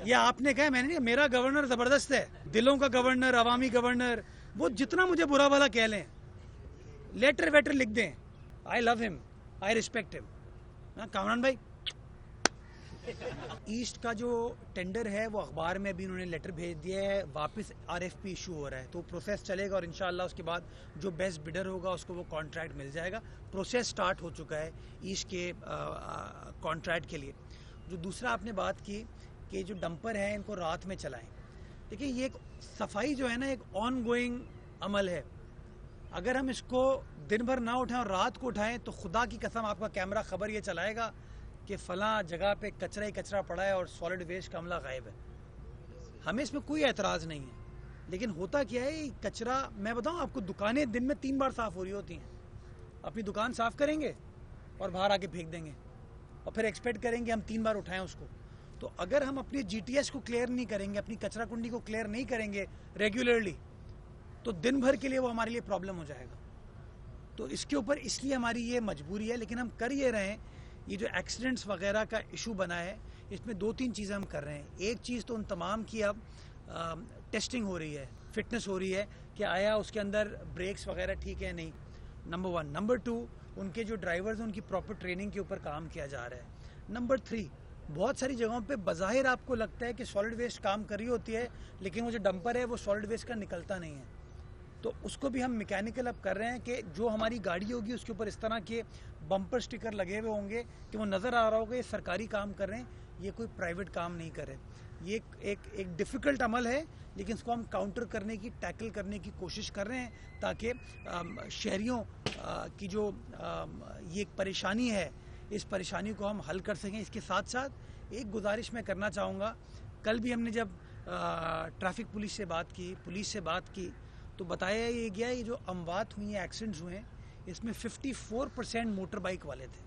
یہ آپ نے کہا, میں نے نہیں, میرا گورنر زبردست ہے, دلوں کا گورنر, عوامی گورنر, وہ جتنا مجھے برا بھلا کہہ لیں, لیٹر ویٹر لکھ دیں, آئی لو ہم, آئی ریسپیکٹ ہم. کامران بھائی, ایسٹ کا جو ٹینڈر ہے وہ اخبار میں بھی انہوں نے لیٹر بھیج دیا ہے, واپس آر ایف پی ایشو ہو رہا ہے, تو پروسیس چلے گا اور انشاءاللہ اس کے بعد جو بیسٹ بڈر ہوگا اس کو وہ کانٹریکٹ مل جائے گا. پروسیس سٹارٹ ہو چکا ہے ایسٹ کے کانٹریکٹ کے لیے. جو دوسرا آپ نے بات کی کہ جو ڈمپر ہیں ان کو رات میں چلائیں, دیکھیں یہ ایک صفائی جو ہے نا ایک آن گوئنگ عمل ہے. اگر ہم اس کو دن بھر نہ اٹھائیں اور رات کو اٹھائیں تو خدا کی قسم آپ کا کیمرہ خبر یہ چلائے گا کہ فلاں جگہ پہ کچرا ہی کچرا پڑا ہے اور سالڈ ویسٹ کا عملہ غائب ہے. ہمیں اس میں کوئی اعتراض نہیں ہے, لیکن ہوتا کیا ہے کچرا, میں بتاؤں آپ کو, دکانیں دن میں 3 بار صاف ہو رہی ہوتی ہیں. اپنی دکان صاف کریں گے اور باہر آ کے پھینک دیں گے اور پھر ایکسپیکٹ کریں گے ہم 3 بار اٹھائیں اس کو. تو اگر ہم اپنی جی ٹی ایس کو کلیئر نہیں کریں گے, اپنی کچرا کنڈی کو کلیئر نہیں کریں گے ریگولرلی, تو دن بھر کے لیے وہ ہمارے لیے پرابلم ہو جائے گا. تو اس کے اوپر اس لیے ہماری یہ مجبوری ہے, لیکن ہم کر یہ رہے ہیں. یہ جو ایکسیڈنٹس وغیرہ کا ایشو بنا ہے اس میں 2-3 چیزیں ہم کر رہے ہیں. ایک چیز تو ان تمام کی اب ٹیسٹنگ ہو رہی ہے, فٹنس ہو رہی ہے کہ آیا اس کے اندر بریکس وغیرہ ٹھیک ہے نہیں, نمبر 1. نمبر 2, ان کے جو ڈرائیورز ہیں ان کی پراپر ٹریننگ کے اوپر کام کیا جا رہا ہے. نمبر 3, بہت ساری جگہوں پہ بظاہر آپ کو لگتا ہے کہ سالڈ ویسٹ کام کر رہی ہوتی ہے, لیکن وہ جو ڈمپر ہے وہ سالڈ ویسٹ کا نکلتا نہیں ہے. تو اس کو بھی ہم میکینیکل اب کر رہے ہیں کہ جو ہماری گاڑی ہوگی اس کے اوپر اس طرح کے بمپر سٹیکر لگے ہوئے ہوں گے کہ وہ نظر آ رہا ہوگا یہ سرکاری کام کر رہے ہیں, یہ کوئی پرائیویٹ کام نہیں کر رہے. یہ ایک ڈیفیکلٹ عمل ہے, لیکن اس کو ہم کاؤنٹر کرنے کی, ٹیکل کرنے کی کوشش کر رہے ہیں تاکہ شہریوں کی جو یہ ایک پریشانی ہے اس پریشانی کو ہم حل کر سکیں. اس کے ساتھ ساتھ ایک گزارش میں کرنا چاہوں گا, کل بھی ہم نے جب ٹریفک پولیس سے بات کی تو بتایا یہ گیا یہ جو اموات ہوئی ہیں, ایکسیڈنٹس ہوئے ہیں, اس میں 54% موٹر بائک والے تھے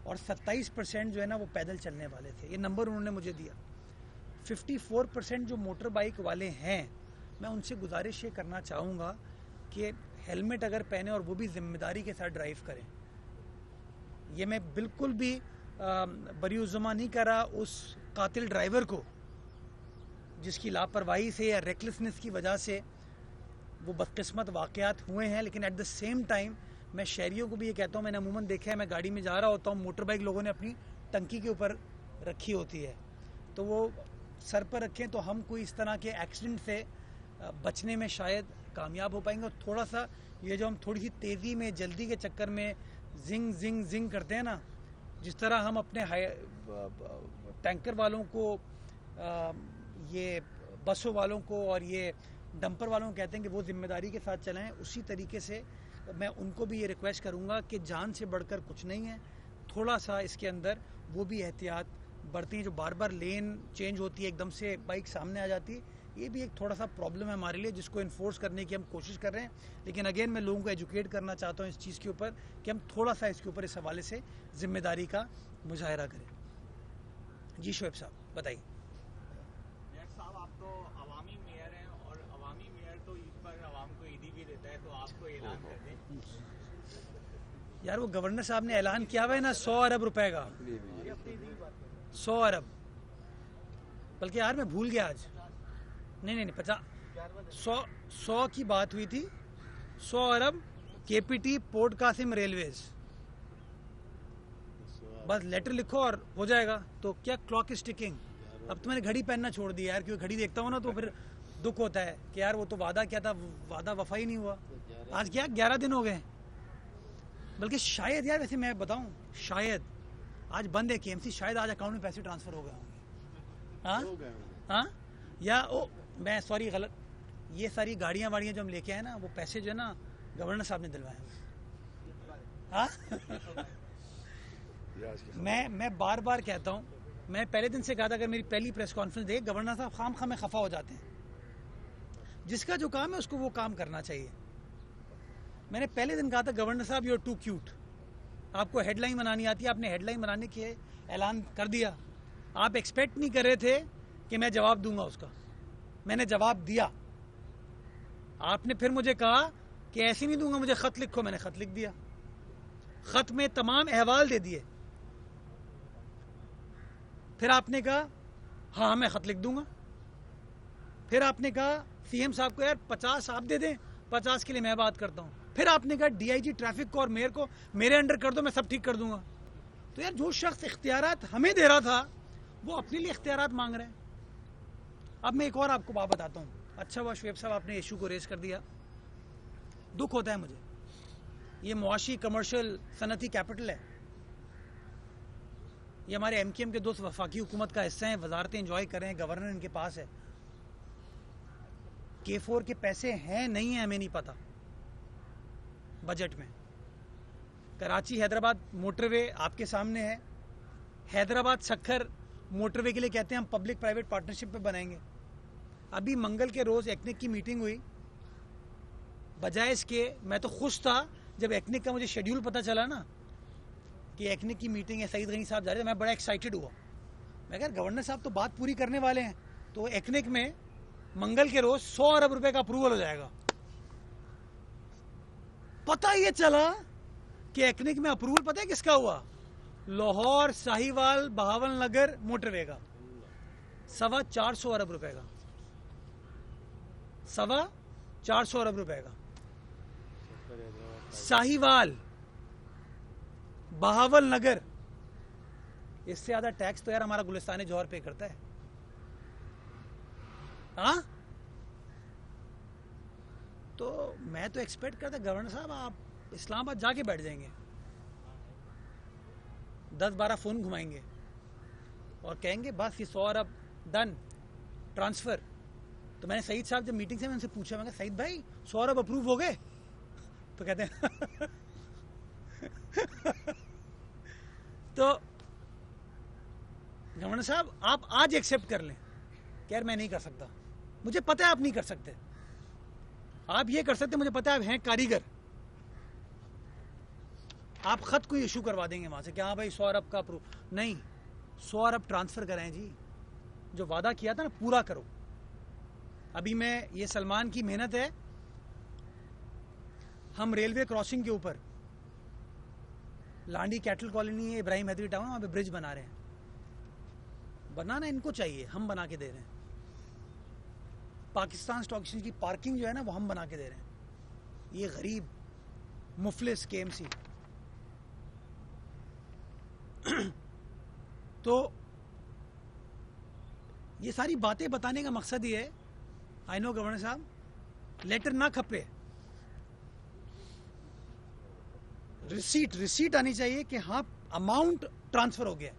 اور 27% جو ہے نا وہ پیدل چلنے والے تھے. یہ نمبر انہوں نے مجھے دیا. 54% جو موٹر بائک والے ہیں, میں ان سے گزارش یہ کرنا چاہوں گا کہ ہیلمٹ اگر پہنے اور وہ بھی ذمہ داری کے ساتھ ڈرائیو کریں. یہ میں بالکل بھی بری الزامہ نہیں کر رہا اس قاتل ڈرائیور کو جس کی لاپرواہی سے یا ریکلیسنس کی وجہ سے وہ بدقسمت واقعات ہوئے ہیں, لیکن ایٹ دا سیم ٹائم میں شہریوں کو بھی یہ کہتا ہوں, میں نے عموماً دیکھا ہے, میں گاڑی میں جا رہا ہوتا ہوں, موٹر بائک لوگوں نے اپنی ٹنکی کے اوپر رکھی ہوتی ہے, تو وہ سر پر رکھیں تو ہم کوئی اس طرح کے ایکسیڈنٹ سے بچنے میں شاید کامیاب ہو پائیں گے. اور تھوڑا سا یہ جو ہم تھوڑی سی تیزی میں جلدی کے چکر میں زنگ زنگ زنگ کرتے ہیں نا, جس طرح ہم اپنے ٹینکر والوں کو, یہ بسوں والوں کو اور یہ ڈمپر والوں کو کہتے ہیں کہ وہ ذمہ داری کے ساتھ چلائیں, اسی طریقے سے میں ان کو بھی یہ ریکویسٹ کروں گا کہ جان سے بڑھ کر کچھ نہیں ہے, تھوڑا سا اس کے اندر وہ بھی احتیاط برتیں. جو بار بار لین چینج ہوتی ہے, ایک دم سے بائک سامنے آ جاتی ہے, یہ بھی ایک تھوڑا سا پرابلم ہے ہمارے لیے, جس کو انفورس کرنے کی ہم کوشش کر رہے ہیں. لیکن اگین میں لوگوں کو ایجوکیٹ کرنا چاہتا ہوں اس چیز کے اوپر کہ ہم تھوڑا سا اس کے اوپر اس حوالے سے ذمہ داری کا مظاہرہ کریں. جی شعیب صاحب بتائیے. صاحب آپ تو عوامی میئر ہیں اور عوامی میئر تو عید پر عوام کو عیدی بھی دیتا ہے, تو آپ کو اعلان کر دیں. یار وہ گورنر صاحب نے اعلان کیا ہوا ہے نا 100 ارب روپے کا, 100 ارب, بلکہ یار میں بھول گیا آج, نہیں 100 کی بات ہوئی تھی, 100 ارب کے P T port Qasim railways, بس لیٹر لکھو اور ہو جائے گا. تو کیا کلاک از ٹکنگ. اب تو میں نے گھڑی پہننا چھوڑ دیا یار, کیونکہ گھڑی دیکھتا ہوں نا تو پھر دکھ ہوتا ہے کہ یار وہ تو وعدہ کیا تھا, وعدہ وفا ہی نہیں ہوا. آج کیا 11 دن ہو گئے, بلکہ شاید یار ویسے میں بتاؤں شاید آج بند ہے KMC, شاید آج اکاؤنٹ میں پیسے ٹرانسفر ہو گئے ہوں گے. ہاں یا میں سوری غلط, یہ ساری گاڑیاں جو ہم لے کے آئے نا وہ پیسے جو ہے نا گورنر صاحب نے دلوائے ہیں. ہاں میں بار بار کہتا ہوں, میں پہلے دن سے کہا تھا اگر میری پہلی پریس کانفرنس دے گورنر صاحب خام خواہ میں خفا ہو جاتے ہیں. جس کا جو کام ہے اس کو وہ کام کرنا چاہیے. میں نے پہلے دن کہا تھا گورنر صاحب یو آر ٹو کیوٹ, آپ کو ہیڈ لائن بنانی آتی ہے, آپ نے ہیڈ لائن بنانے کے اعلان کر دیا. آپ ایکسپیکٹ نہیں کر رہے تھے کہ میں جواب دوں گا اس کا, میں نے جواب دیا. آپ نے پھر مجھے کہا کہ ایسے نہیں دوں گا, مجھے خط لکھو, میں نے خط لکھ دیا. خط میں تمام احوال دے دیے. پھر آپ نے کہا ہاں میں خط لکھ دوں گا. پھر آپ نے کہا سی ایم صاحب کو یار 50 آپ دے دیں, 50 کے لیے میں بات کرتا ہوں. پھر آپ نے کہا ڈی آئی جی ٹریفک کو اور میئر کو میرے انڈر کر دو, میں سب ٹھیک کر دوں گا. تو یار جو شخص اختیارات ہمیں دے رہا تھا وہ اپنے لیے اختیارات مانگ رہے ہیں. اب میں ایک اور آپ کو بات بتاتا ہوں. اچھا ہوا شعیب صاحب آپ نے ایشو کو ریز کر دیا. دکھ ہوتا ہے مجھے, یہ معاشی کمرشل صنعتی کیپٹل ہے, یہ ہمارے ایم کیو ایم کے دوست وفاقی حکومت کا حصہ ہیں, وزارتیں انجوائے کر رہے ہیں, گورنر ان کے پاس ہے. K4 کے پیسے ہیں نہیں ہیں ہمیں نہیں پتا بجٹ میں. کراچی حیدرآباد موٹر وے آپ کے سامنے ہے. حیدرآباد سکھر موٹر وے کے لیے کہتے ہیں ہم پبلک پرائیویٹ پارٹنرشپ پہ بنائیں گے. ابھی منگل کے روز ایکنک کی میٹنگ ہوئی. بجائے اس کے میں تو خوش تھا جب ایکنک کا مجھے شیڈیول پتا چلا نا کہ ایکنک کی میٹنگ ہے, سعید غنی صاحب جا رہے تھے, میں بڑا ایکسائٹڈ ہوا. میں کہا گورنر صاحب تو بات پوری کرنے والے ہیں, تو ایکنک میں منگل کے روز 100 ارب روپے کا اپروول ہو جائے گا. پتہ یہ چلا کہ ایکنک میں اپروول پتہ ہے کس کا ہوا؟ لاہور ساہیوال بہاول نگر موٹر وے کا 450 ارب روپے کا. 450 ارب روپے کا. ساہیوال بہاول نگر, اس سے زیادہ ٹیکس تو یار ہمارا گلستان جوہر پے کرتا ہے. ہاں تو میں تو ایکسپیکٹ کرتا گورنر صاحب آپ اسلام آباد جا کے بیٹھ جائیں گے, 10-12 فون گھمائیں گے اور کہیں گے بس یہ 100 ارب ڈن ٹرانسفر. تو میں نے سعید صاحب جب میٹنگ سے میں ان سے پوچھا, میں کہا سعید بھائی 100 ارب اپروو ہو گئے؟ تو کہتے ہیں تو گورنر صاحب آپ آج ایکسیپٹ کر لیں کہ یار میں نہیں کر سکتا, مجھے پتا ہے آپ نہیں کر سکتے. آپ یہ کر سکتے, مجھے پتا ہے آپ ہیں کاریگر, آپ خط کوئی ایشو کروا دیں گے وہاں سے کہ ہاں بھائی 100 ارب کا اپروو نہیں, 100 ارب ٹرانسفر کرائیں جی. جو وعدہ کیا تھا نا پورا کرو. ابھی میں یہ سلمان کی محنت ہے, ہم ریلوے کراسنگ کے اوپر لانڈی کیٹل کالونی ہے, ابراہیم حیدری ٹاؤن, وہاں پہ برج بنا رہے ہیں. بنانا ان کو چاہیے, ہم بنا کے دے رہے ہیں. پاکستان اسٹاک ایکسچینج کی پارکنگ جو ہے نا وہ ہم بنا کے دے رہے ہیں. یہ غریب مفلس کے ایم سی. تو یہ ساری باتیں بتانے کا مقصد یہ ہے, آئی نو گورنر صاحب لیٹر نہ کھپے, ریسیٹ آنی چاہیے کہ ہاں اماؤنٹ ٹرانسفر ہو گیا.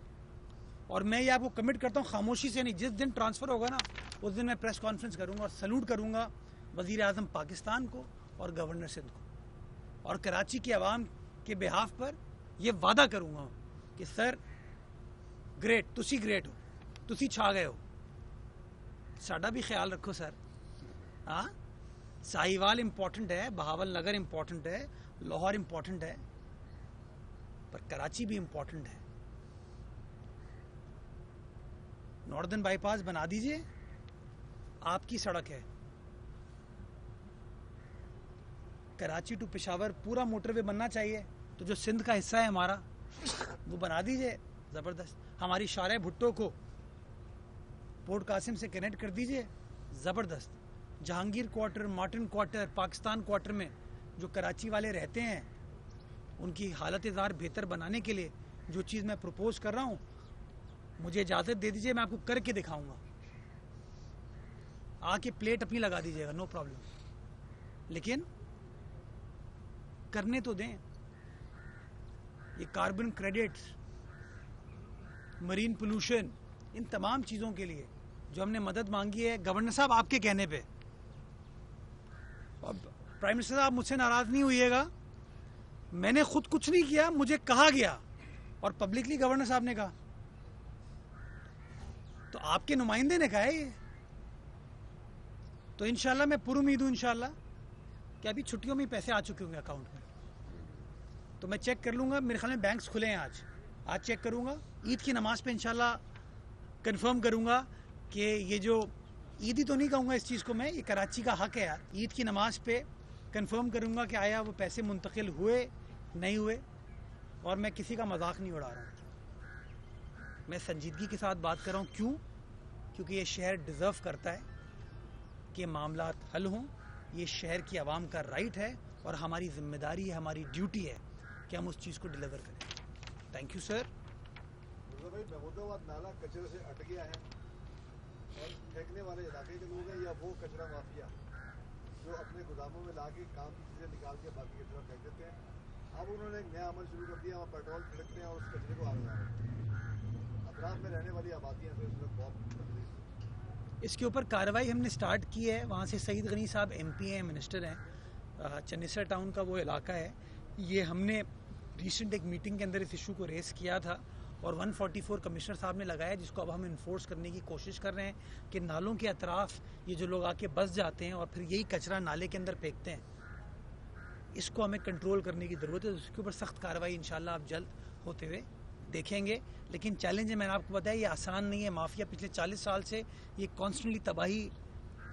اور میں یہ آپ کو کمٹ کرتا ہوں خاموشی سے نہیں, جس دن ٹرانسفر ہوگا نا اس دن میں پریس کانفرنس کروں گا اور سلوٹ کروں گا وزیر اعظم پاکستان کو اور گورنر سندھ کو, اور کراچی کے عوام کے بہاف پر یہ وعدہ کروں گا کہ سر گریٹ, تسی گریٹ ہو, تسی چھا گئے ہو, ساڈا بھی خیال رکھو سر. ہاں ساہیوال امپورٹنٹ ہے, بہاول نگر امپورٹنٹ ہے, لاہور امپورٹنٹ ہے, پر کراچی بھی امپورٹنٹ ہے. ناردرن بائی پاس بنا دیجئے, آپ کی سڑک ہے. کراچی ٹو پشاور پورا موٹر وے بننا چاہیے, تو جو سندھ کا حصہ ہے ہمارا وہ بنا دیجئے زبردست. ہماری شارع بھٹو کو پورٹ قاسم سے کنیکٹ کر دیجئے زبردست. Jahangir quarter, Martin quarter, Pakistan quarter میں جو کراچی والے رہتے ہیں ان کی حالت زار بہتر بنانے کے لیے جو چیز میں پروپوز کر رہا ہوں, مجھے اجازت دے دیجئے, میں آپ کو کر کے دکھاؤں گا. آ کے پلیٹ اپنی لگا دیجئے گا, نو پرابلم, لیکن کرنے تو دیں. یہ کاربن کریڈٹس, مرین پولوشن, ان تمام چیزوں کے لیے جو ہم نے مدد مانگی ہے گورنر صاحب آپ کے کہنے پہ. اب پرائم منسٹر صاحب مجھ سے ناراض نہیں ہوئیے گا, میں نے خود کچھ نہیں کیا, مجھے کہا گیا اور پبلکلی گورنر صاحب نے کہا, تو آپ کے نمائندے نے کہا ہے یہ. تو انشاءاللہ میں پر امید ہوں انشاءاللہ کہ ابھی چھٹیوں میں پیسے آ چکے ہوں گے اکاؤنٹ میں, تو میں چیک کر لوں گا. میرے خیال میں بینکس کھلے ہیں آج چیک کروں گا. عید کی نماز پہ انشاءاللہ کنفرم کروں گا کہ یہ جو عیدی تو نہیں کہوں گا اس چیز کو میں, یہ کراچی کا حق ہے یار. عید کی نماز پہ کنفرم کروں گا کہ آیا وہ پیسے منتقل ہوئے نہیں ہوئے, اور میں کسی کا مذاق نہیں اڑا رہا ہوں, میں سنجیدگی کے ساتھ بات کر رہا ہوں. کیوں؟ کیونکہ یہ شہر ڈیزرو کرتا ہے کہ معاملات حل ہوں. یہ شہر کی عوام کا رائٹ ہے اور ہماری ذمہ داری ہے, ہماری ڈیوٹی ہے کہ ہم اس چیز کو ڈیلیور کریں. Thank you sir. بھائی محمود آباد نالا کچرے سے اٹ گیا ہے اور پھینکنے والے علاقے کے لوگ ہیں یا وہ کچرا مافیا جو اپنے گوداموں میں لا کے کام کی چیزیں نکال کے باقی کچرا پھینک دیتے ہیں. اب انہوں نے ایک نیا عمل شروع کر دیا, وہاں پیٹرول چھڑکتے ہیں اور اس کچرے کو آگ لگا رہے ہیں. اطراف میں رہنے والی آبادیاں سے اس وقت بہت تکلیف. اس کے اوپر کارروائی ہم نے سٹارٹ کی ہے. وہاں سے سعید غنی صاحب ایم پی ہیں, منسٹر ہیں. چنیسر ٹاؤن کا وہ علاقہ ہے. یہ ہم نے ریسنٹ ایک میٹنگ کے اندر اس ایشو کو ریز کیا تھا اور 144 کمشنر صاحب نے لگایا, جس کو اب ہم انفورس کرنے کی کوشش کر رہے ہیں کہ نالوں کے اطراف یہ جو لوگ آ کے بس جاتے ہیں اور پھر یہی کچرا نالے کے اندر پھینکتے ہیں, اس کو ہمیں کنٹرول کرنے کی ضرورت ہے. اس کے اوپر سخت کارروائی انشاءاللہ آپ جلد ہوتے ہوئے دیکھیں گے. لیکن چیلنج ہے, میں نے آپ کو بتایا, یہ آسان نہیں ہے. مافیا پچھلے 40 سال سے یہ کانسٹنٹلی تباہی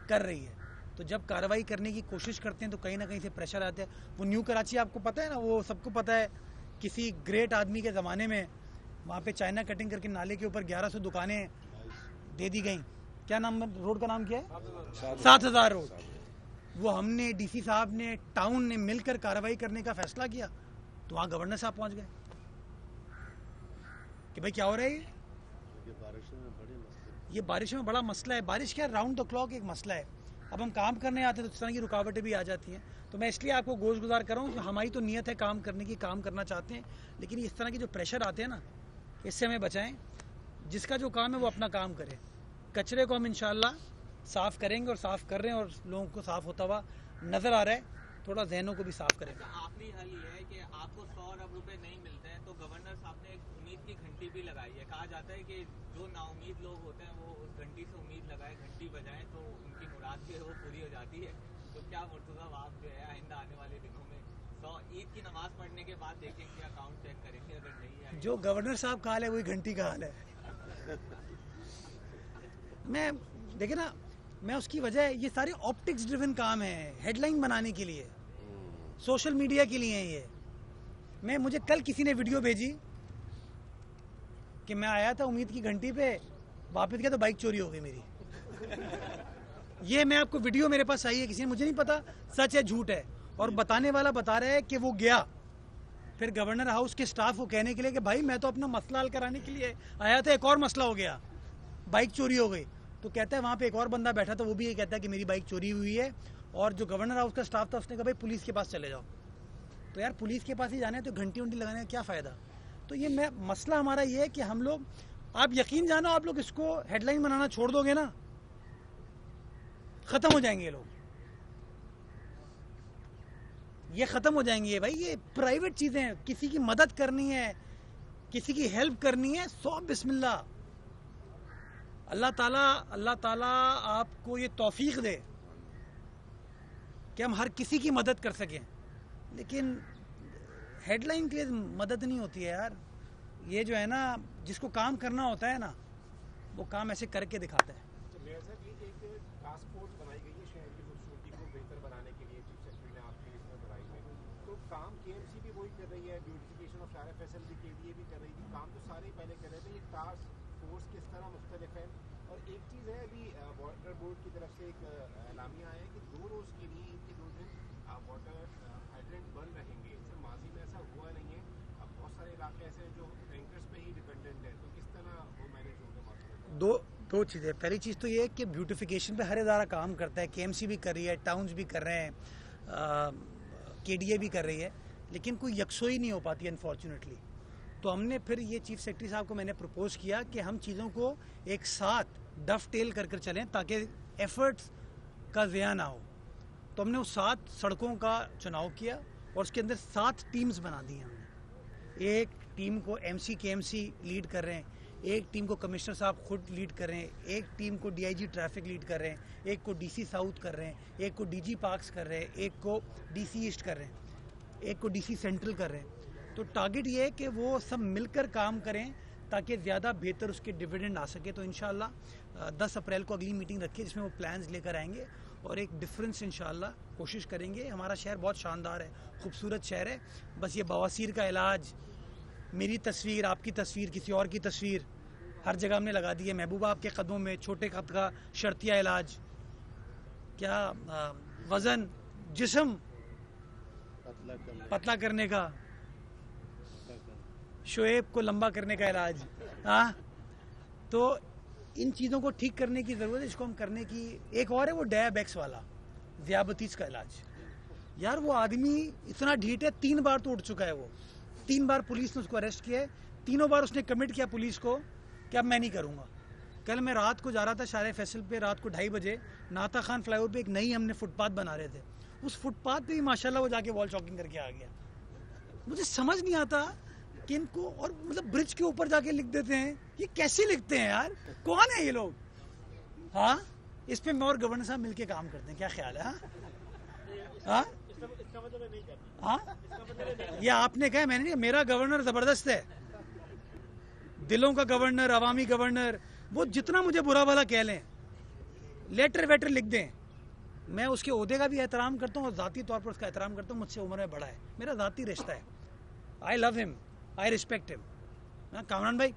کر رہی ہے. تو جب کارروائی کرنے کی کوشش کرتے ہیں تو کہیں نہ کہیں سے پریشر آتا ہے. وہ نیو کراچی آپ کو پتہ ہے نا, وہ سب کو پتہ ہے, کسی گریٹ آدمی کے زمانے میں وہاں پہ چائنا کٹنگ کر کے نالے کے اوپر 1100 دکانیں دے دی گئیں. کیا نام روڈ کا نام کیا ہے؟ 7000 روڈ. وہ ہم نے ڈی سی صاحب نے ٹاؤن نے مل کر کارروائی کرنے کا فیصلہ کیا تو وہاں گورنر صاحب پہنچ گئے کہ بھائی کیا ہو رہا ہے. یہ بارشوں میں بڑا مسئلہ ہے. بارش کیا راؤنڈ دا کلاک ایک مسئلہ ہے. اب ہم کام کرنے آتے ہیں تو اس طرح کی رکاوٹیں بھی آ جاتی ہیں. تو میں اس لیے آپ کو گوش گزار کر رہا ہوں کہ ہماری تو نیت ہے کام کرنے کی, کام کرنا چاہتے ہیں, لیکن اس طرح کے جو پریشر آتے ہیں نا, اس سے ہمیں بچائیں. جس کا جو کام ہے وہ اپنا کام کرے. کچرے کو ہم انشاءاللہ صاف کریں گے اور صاف کر رہے ہیں اور لوگوں کو صاف ہوتا ہوا نظر آ رہا ہے. تھوڑا ذہنوں کو بھی صاف کریں. آخری حل یہ ہے کہ آپ کو 100 ارب روپے نہیں ملتے ہیں تو گورنر صاحب نے ایک امید کی گھنٹی بھی لگائی ہے. کہا جاتا ہے کہ جو نا امید لوگ ہوتے ہیں وہ اس گھنٹی سے امید لگائے, گھنٹی بجائیں تو ان کی مراد بھی ہے وہ پوری ہو جاتی ہے. تو کیا مرتضی آپ جو ہے آئندہ آنے والے دنوں میں عید کی نماز پڑھنے کے بعد دیکھیں گے, اکاؤنٹ چیک کریں گے, اگر نہیں ہے جو گورنر صاحب کا حال ہے وہی گھنٹی کا حال ہے. میں دیکھیں نا, میں اس کی وجہ یہ سارے آپٹکس ڈریون کام ہیں, ہیڈ لائن بنانے کے لیے, سوشل میڈیا کے لیے ہیں یہ. مجھے کل کسی نے ویڈیو بھیجی کہ میں آیا تھا امید کی گھنٹی پہ, واپس گیا تو بائک چوری ہو گئی میری. یہ میں آپ کو ویڈیو میرے پاس آئی ہے, کسی نے, مجھے نہیں پتا سچ ہے جھوٹ ہے, اور بتانے والا بتا رہا ہے کہ وہ گیا پھر گورنر ہاؤس کے سٹاف کو کہنے کے لیے کہ بھائی میں تو اپنا مسئلہ حل کرانے کے لیے آیا تھا, ایک اور مسئلہ ہو گیا, بائک چوری ہو گئی. تو کہتا ہے وہاں پہ ایک اور بندہ بیٹھا تھا, وہ بھی یہ کہتا ہے کہ میری بائک چوری ہوئی ہے. اور جو گورنر ہاؤس کا سٹاف تھا اس نے کہا بھائی پولیس کے پاس چلے جاؤ. تو یار پولیس کے پاس ہی جانا ہے تو گھنٹی ونٹی لگانے کا کیا فائدہ. تو یہ مسئلہ ہمارا یہ ہے کہ ہم لوگ, آپ یقین جانو, آپ لوگ اس کو ہیڈ لائن بنانا چھوڑ دو گے نا, ختم ہو جائیں گے یہ لوگ, یہ ختم ہو جائیں گے. بھائی یہ پرائیویٹ چیزیں ہیں, کسی کی مدد کرنی ہے, کسی کی ہیلپ کرنی ہے, سو بسم اللہ. اللہ تعالیٰ آپ کو یہ توفیق دے کہ ہم ہر کسی کی مدد کر سکیں, لیکن ہیڈ لائن کے لیے مدد نہیں ہوتی ہے یار. یہ جو ہے نا, جس کو کام کرنا ہوتا ہے نا, وہ کام ایسے کر کے دکھاتا ہے. میئر صاحب, یہ ایک ٹاسک فورس بنائی گئی ہے شہر کی خوبصورتی کو بہتر بنانے کے لیے, چیف سیکرٹری نے آپ کے اس میں بنائی ہے. تو کام کے ایم سی بھی وہی کر رہی ہے, بیوٹیفیکیشن آف شارع فیصل بھی کے لیے بھی کر رہی تھی, کام تو سارے ہی پہلے کر رہے تھے. یہ ٹاسک فورس کس طرح مختلف ہے؟ اور ایک چیز ہے, ابھی واٹر بورڈ کی طرف سے ایک اعلامیہ آیا ہے کہ 2 روز کے لیے ان کے 2 دن واٹر ہائیڈرنٹ بند رہیں گے. سر ماضی میں ایسا ہوا نہیں ہے, اب بہت سارے علاقے ایسے ہیں جو ٹینکرز پہ ہی ڈیپینڈنٹ ہیں, تو کس طرح وہ مینیج ہوگا مسئلہ؟ دو چیزیں. پہلی چیز تو یہ ہے کہ بیوٹیفیکیشن پہ ہر ادارہ کام کرتا ہے, کے ایم سی بھی کر رہی ہے, ٹاؤنز بھی کر رہے ہیں, کے ڈی اے بھی کر رہی ہے, لیکن کوئی یکسوئی نہیں ہو پاتی انفارچونیٹلی. تو ہم نے پھر یہ چیف سیکرٹری صاحب کو میں نے پرپوز کیا کہ ہم چیزوں کو ایک ساتھ ڈف ٹیل کر چلیں تاکہ ایفرٹس کا ضیاع نہ ہو. تو ہم نے اس 7 سڑکوں کا چناؤ کیا اور اس کے اندر 7 ٹیمز بنا دی ہم نے. ایک ٹیم کو ایم سی کے ایم سی لیڈ کر رہے ہیں, ایک ٹیم کو کمشنر صاحب خود لیڈ کر رہے ہیں, ایک ٹیم کو D I G traffic lead کر رہے ہیں, ایک کو ڈی سی ساؤتھ کر رہے ہیں, ایک کو ڈی جی پارکس کر رہے ہیں, ایک کو ڈی سی ایسٹ کر رہے ہیں, ایک کو ڈی سی سینٹرل کر رہے ہیں. تو ٹارگٹ یہ ہے کہ وہ سب مل کر کام کریں تاکہ زیادہ بہتر اس کے ڈویڈنڈ آ سکے. تو انشاءاللہ 10 اپریل کو اگلی میٹنگ رکھیے جس میں وہ پلانز لے کر آئیں گے اور ایک ڈفرینس انشاءاللہ کوشش کریں گے. ہمارا شہر بہت شاندار ہے, خوبصورت شہر ہے, بس یہ بواسیر کا علاج, میری تصویر, آپ کی تصویر, کسی اور کی تصویر, ہر جگہ ہم نے لگا دی ہے. محبوبہ آپ کے قدموں میں چھوٹے خط کا شرطیہ علاج, کیا وزن جسم پتلا کرنے کا, شعیب کو لمبا کرنے کا علاج. ہاں تو ان چیزوں کو ٹھیک کرنے کی ضرورت ہے, اس کو ہم کرنے کی. ایک اور ہے وہ ڈیابیکس والا, ذیابطیس کا علاج. یار وہ آدمی اتنا ڈھیٹ ہے, 3 بار تو اٹھ چکا ہے, وہ 3 بار پولیس نے اس کو اریسٹ کیا ہے, تینوں بار اس نے کمٹ کیا پولیس کو کہ اب میں نہیں کروں گا. کل میں رات کو جا رہا تھا شارع فیصل پہ, رات کو 2:30 بجے ناتا خان فلائی اوور پہ ایک نئی ہم نے فٹ پاتھ بنا رہے تھے. اس فٹ پاتھ پہ بھی ماشاءاللہ وہ جا کے وال چاکنگ کر کے آ گیا. مجھے سمجھ نہیں آتا کہ ان کو, اور مطلب برج کے اوپر جا کے لکھ دیتے ہیں, یہ کیسے لکھتے ہیں یار, کون ہے یہ لوگ؟ ہاں اس پہ میں اور گورنر صاحب مل کے کام کرتے ہیں, کیا خیال ہے؟ ہاں ہاں یہ آپ نے کہا, میں نے, میرا گورنر زبردست ہے, دلوں کا گورنر, عوامی گورنر, وہ جتنا مجھے برا بھلا کہہ لیں, لیٹر ویٹر لکھ دیں, میں اس کے عہدے کا بھی احترام کرتا ہوں اور ذاتی طور پر اس کا احترام کرتا ہوں. مجھ سے عمر میں بڑا ہے, میرا ذاتی رشتہ ہے. آئی لو ہم, آئی ریسپیکٹ ہم. کامران بھائی